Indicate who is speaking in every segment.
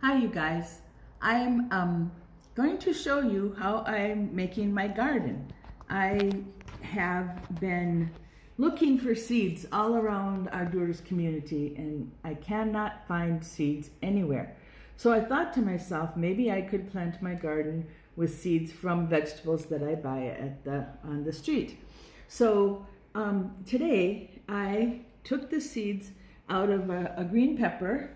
Speaker 1: Hi you guys, I'm going to show you how I'm making my garden. I have been looking for seeds all around our Doers community and I cannot find seeds anywhere. So I thought to myself, maybe I could plant my garden with seeds from vegetables that I buy on the street. So today I took the seeds out of a green pepper.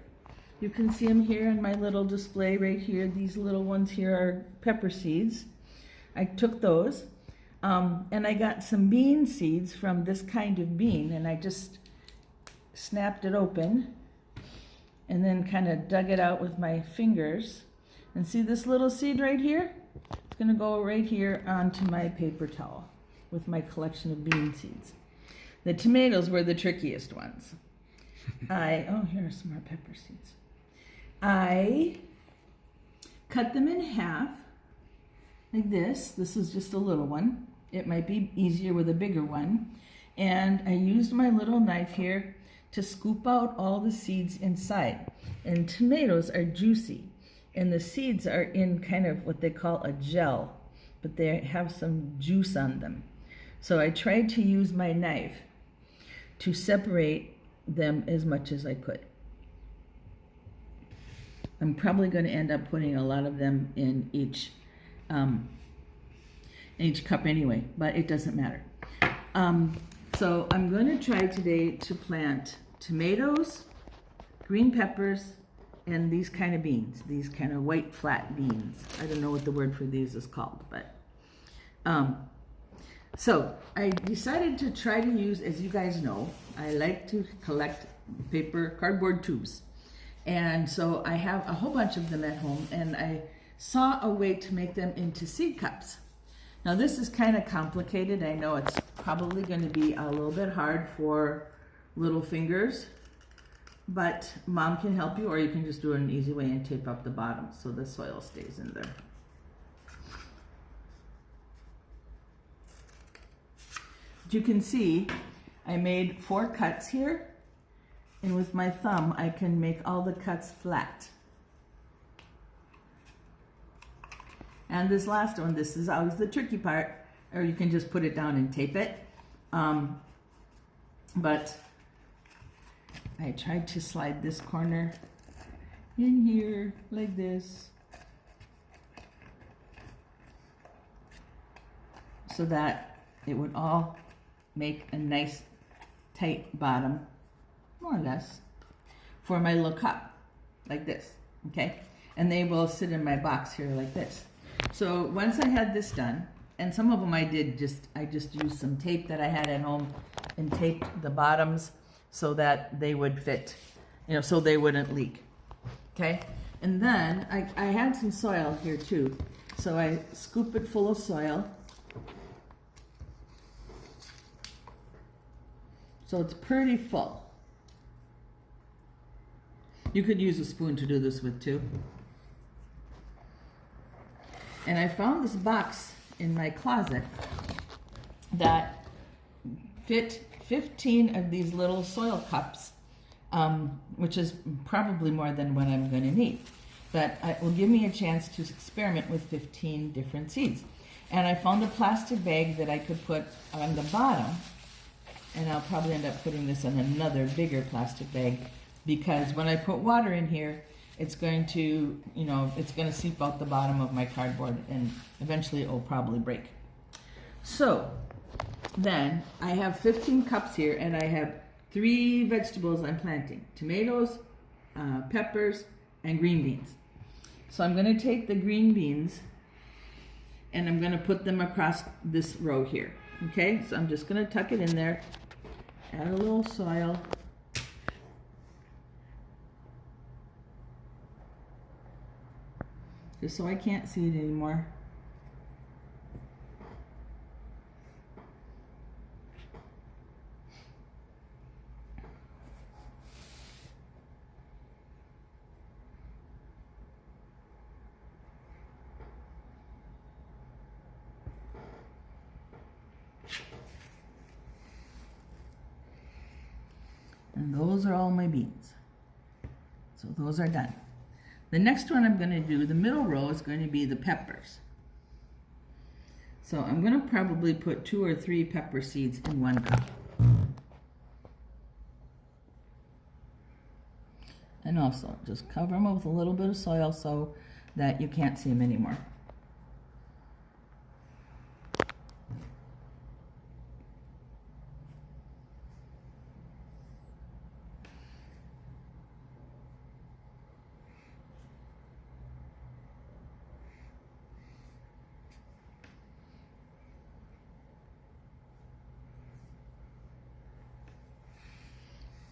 Speaker 1: You can see them here in my little display right here. These little ones here are pepper seeds. I took those and I got some bean seeds from this kind of bean, and I just snapped it open and then kind of dug it out with my fingers. And see this little seed right here? It's gonna go right here onto my paper towel with my collection of bean seeds. The tomatoes were the trickiest ones. Oh, here are some more pepper seeds. I cut them in half like this. This is just a little one. It might be easier with a bigger one. And I used my little knife here to scoop out all the seeds inside. And tomatoes are juicy, and the seeds are in kind of what they call a gel, but they have some juice on them. So I tried to use my knife to separate them as much as I could. I'm probably going to end up putting a lot of them in each cup anyway, but it doesn't matter. So I'm going to try today to plant tomatoes, green peppers, and these kind of beans, these kind of white flat beans. I don't know what the word for these is called, but so I decided to try to use, as you guys know, I like to collect cardboard tubes. And so I have a whole bunch of them at home, and I saw a way to make them into seed cups. Now this is kind of complicated. I know it's probably going to be a little bit hard for little fingers, but Mom can help you, or you can just do it an easy way and tape up the bottom so the soil stays in there. As you can see, I made 4 cuts here. And with my thumb, I can make all the cuts flat. And this last one, this is always the tricky part, or you can just put it down and tape it. But I tried to slide this corner in here like this, so that it would all make a nice tight bottom, more or less, for my little cup, like this, okay? And they will sit in my box here like this. So once I had this done, and some of them I just used some tape that I had at home and taped the bottoms so that they would fit, so they wouldn't leak, okay? And then I had some soil here too. So I scoop it full of soil. So it's pretty full. You could use a spoon to do this with too. And I found this box in my closet that fit 15 of these little soil cups, which is probably more than what I'm going to need. But it will give me a chance to experiment with 15 different seeds. And I found a plastic bag that I could put on the bottom, and I'll probably end up putting this in another bigger plastic bag, because when I put water in here, it's going to, it's going to seep out the bottom of my cardboard, and eventually it will probably break. So then I have 15 cups here, and I have 3 vegetables I'm planting: tomatoes, peppers, and green beans. So I'm going to take the green beans and I'm going to put them across this row here. Okay, so I'm just going to tuck it in there, add a little soil. Just so I can't see it anymore. And those are all my beans. So those are done. The next one I'm going to do, the middle row, is going to be the peppers. So I'm going to probably put 2 or 3 pepper seeds in 1 cup. And also, just cover them with a little bit of soil so that you can't see them anymore.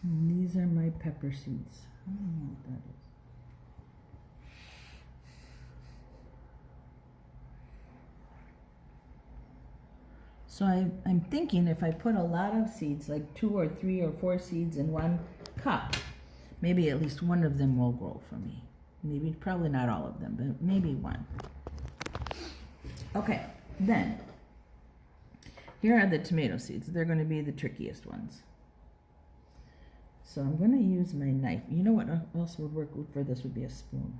Speaker 1: And these are my pepper seeds. I don't know what that is. So I'm thinking if I put a lot of seeds, like 2 or 3 or 4 seeds in 1 cup, maybe at least one of them will grow for me. Maybe, probably not all of them, but maybe one. Okay, then, here are the tomato seeds. They're going to be the trickiest ones. So I'm going to use my knife. You know what else would work good for this would be a spoon.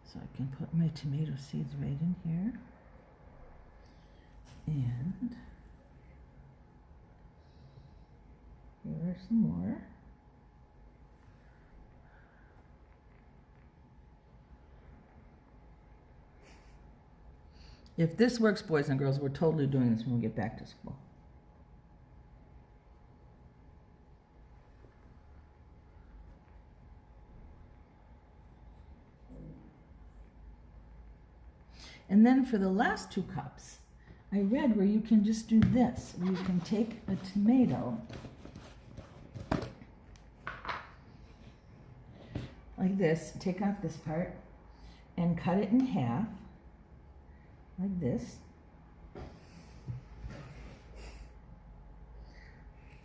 Speaker 1: So I can put my tomato seeds right in here. And here are some more. If this works, boys and girls, we're totally doing this when we get back to school. And then for the last 2 cups, I read where you can just do this. You can take a tomato, like this, take off this part, and cut it in half, like this.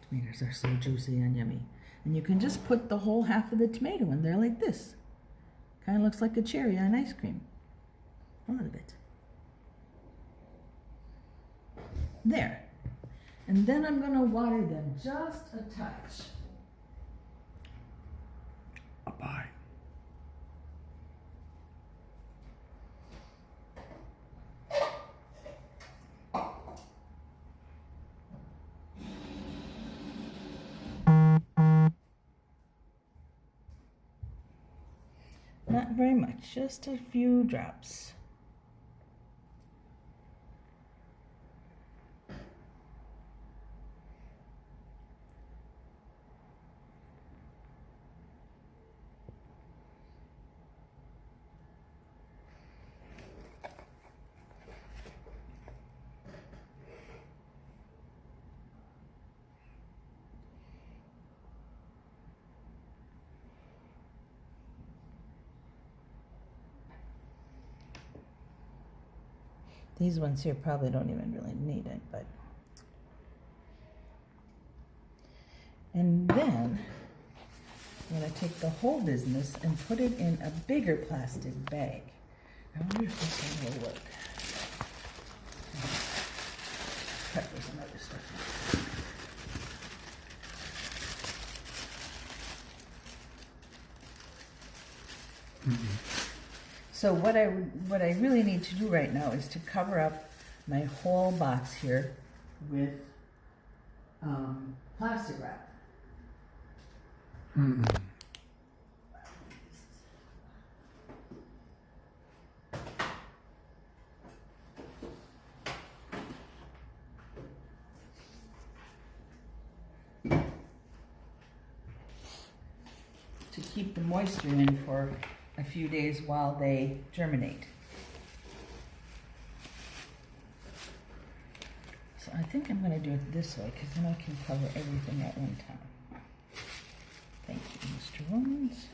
Speaker 1: Tomatoes are so juicy and yummy. And you can just put the whole half of the tomato in there like this. Kind of looks like a cherry on ice cream. A little bit. There. And then I'm going to water them just a touch.
Speaker 2: Bye.
Speaker 1: Not very much, just a few drops. These ones here probably don't even really need it, but. And then I'm going to take the whole business and put it in a bigger plastic bag. I wonder if this one will work. Peppers and other stuff. So what I really need to do right now is to cover up my whole box here with plastic wrap. To keep the moisture in for a few days while they germinate. So I think I'm going to do it this way because then I can cover everything at one time. Thank you, Mr. Romans.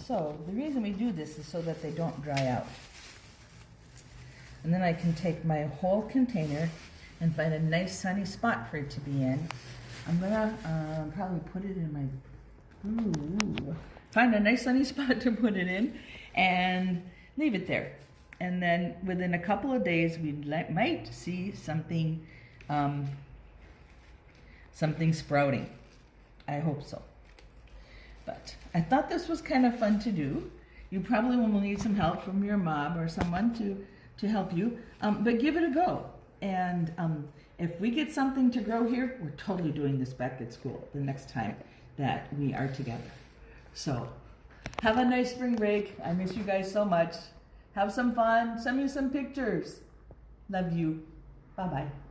Speaker 1: So the reason we do this is so that they don't dry out. And then I can take my whole container and find a nice sunny spot for it to be in. I'm gonna probably put it in my, find a nice sunny spot to put it in and leave it there. And then within a couple of days, we might see something, something sprouting. I hope so. But I thought this was kind of fun to do. You probably will need some help from your mom or someone to help you, but give it a go. And if we get something to grow here, we're totally doing this back at school the next time that we are together. So have a nice spring break. I miss you guys so much. Have some fun. Send me some pictures. Love you. Bye-bye.